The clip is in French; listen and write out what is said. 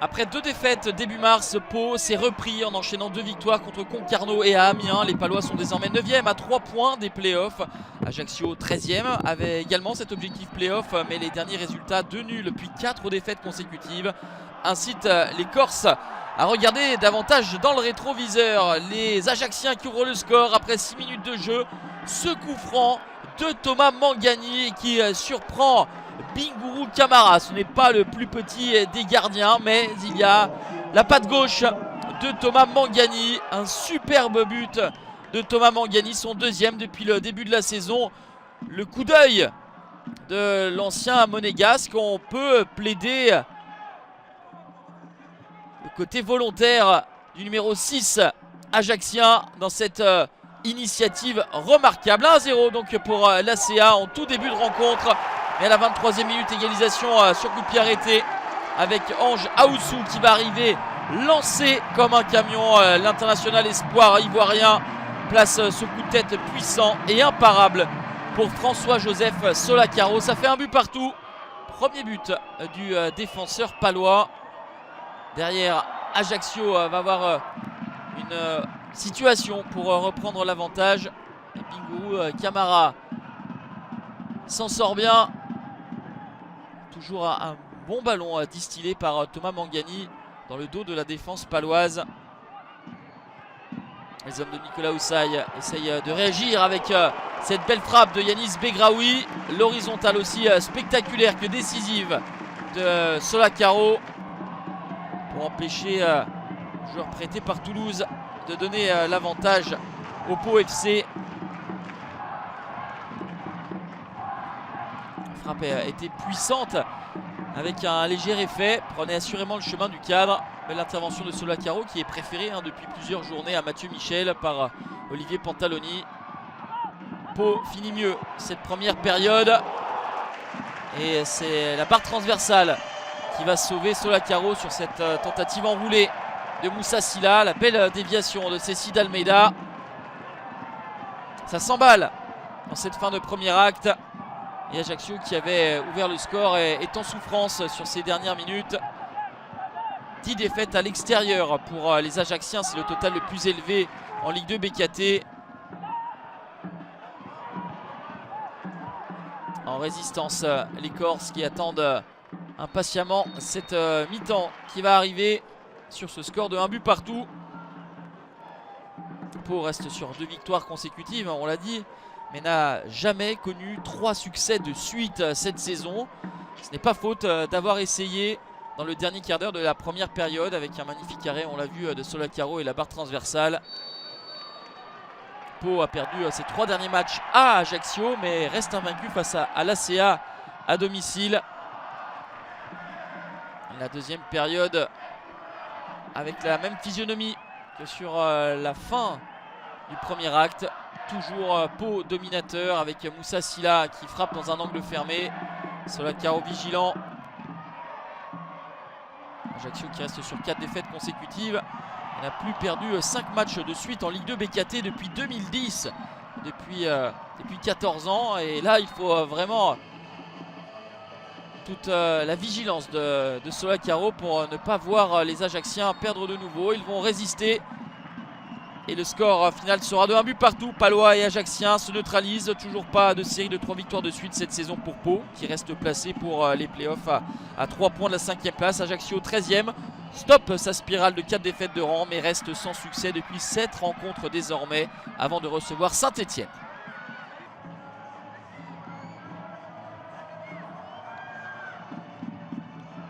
Après 2 défaites début mars, Pau s'est repris en enchaînant 2 victoires contre Concarneau et à Amiens. Les Palois sont désormais 9e à 3 points des playoffs. Ajaccio 13e avait également cet objectif playoff, mais les derniers résultats, 2 nuls puis 4 défaites consécutives, incitent les Corses à regarder davantage dans le rétroviseur. Les Ajacciens qui ouvrent le score après 6 minutes de jeu. Ce coup franc de Thomas Mangani qui surprend Bingourou Kamara. Ce n'est pas le plus petit des gardiens, mais il y a la patte gauche de Thomas Mangani. Un superbe but de Thomas Mangani, son 2e depuis le début de la saison. Le coup d'œil de l'ancien monégasque. On peut plaider le côté volontaire du numéro 6 ajaccien dans cette initiative remarquable. 1-0 donc pour l'ACA en tout début de rencontre. Et à la 23e minute, égalisation sur coup de pied arrêté avec Ange Aoussou qui va arriver lancé comme un camion. L'international espoir ivoirien place ce coup de tête puissant et imparable pour François-Joseph Solacaro. Ça fait un but partout. Premier but du défenseur palois. Derrière, Ajaccio va avoir une situation pour reprendre l'avantage. Bingourou Kamara s'en sort bien. Toujours un bon ballon distillé par Thomas Mangani dans le dos de la défense paloise. Les hommes de Nicolas Oussaï essayent de réagir avec cette belle frappe de Yanis Begraoui. L'horizontale aussi spectaculaire que décisive de Solacaro pour empêcher le joueur prêté par Toulouse de donner l'avantage au Pau FC. La frappe était puissante avec un léger effet, prenait assurément le chemin du cadre. Mais l'intervention de Solacaro qui est préférée depuis plusieurs journées à Mathieu Michel par Olivier Pantaloni. Pau finit mieux cette première période et c'est la barre transversale qui va sauver Solacaro sur cette tentative enroulée de Moussa Sylla. La belle déviation de Cécile Almeida. Ça s'emballe dans cette fin de premier acte. Et Ajaccio qui avait ouvert le score est en souffrance sur ces dernières minutes. 10 défaites à l'extérieur pour les Ajacciens. C'est le total le plus élevé en Ligue 2 BKT. En résistance, les Corses qui attendent impatiemment cette mi-temps qui va arriver sur ce score de 1 but partout. Pau reste sur 2 victoires consécutives, on l'a dit, mais n'a jamais connu 3 succès de suite cette saison. Ce n'est pas faute d'avoir essayé dans le dernier quart d'heure de la première période avec un magnifique arrêt, on l'a vu, de Solacaro et la barre transversale. Pau a perdu ses 3 derniers matchs à Ajaccio, mais reste invaincu face à l'ACA à domicile. La deuxième période avec la même physionomie que sur la fin du premier acte. Toujours Pau dominateur avec Moussa Sylla qui frappe dans un angle fermé. Solacaro vigilant. Ajaccio qui reste sur 4 défaites consécutives. Il n'a plus perdu 5 matchs de suite en Ligue 2 BKT depuis 2010. Depuis 14 ans. Et là, il faut vraiment toute la vigilance de Solacaro pour ne pas voir les Ajacciens perdre de nouveau. Ils vont résister. Et le score final sera de 1 but partout. Palois et Ajacciens se neutralisent. Toujours pas de série de 3 victoires de suite cette saison pour Pau, qui reste placé pour les playoffs à 3 points de la 5e place. Ajaccio 13e. Stop sa spirale de 4 défaites de rang, mais reste sans succès depuis 7 rencontres désormais avant de recevoir Saint-Etienne.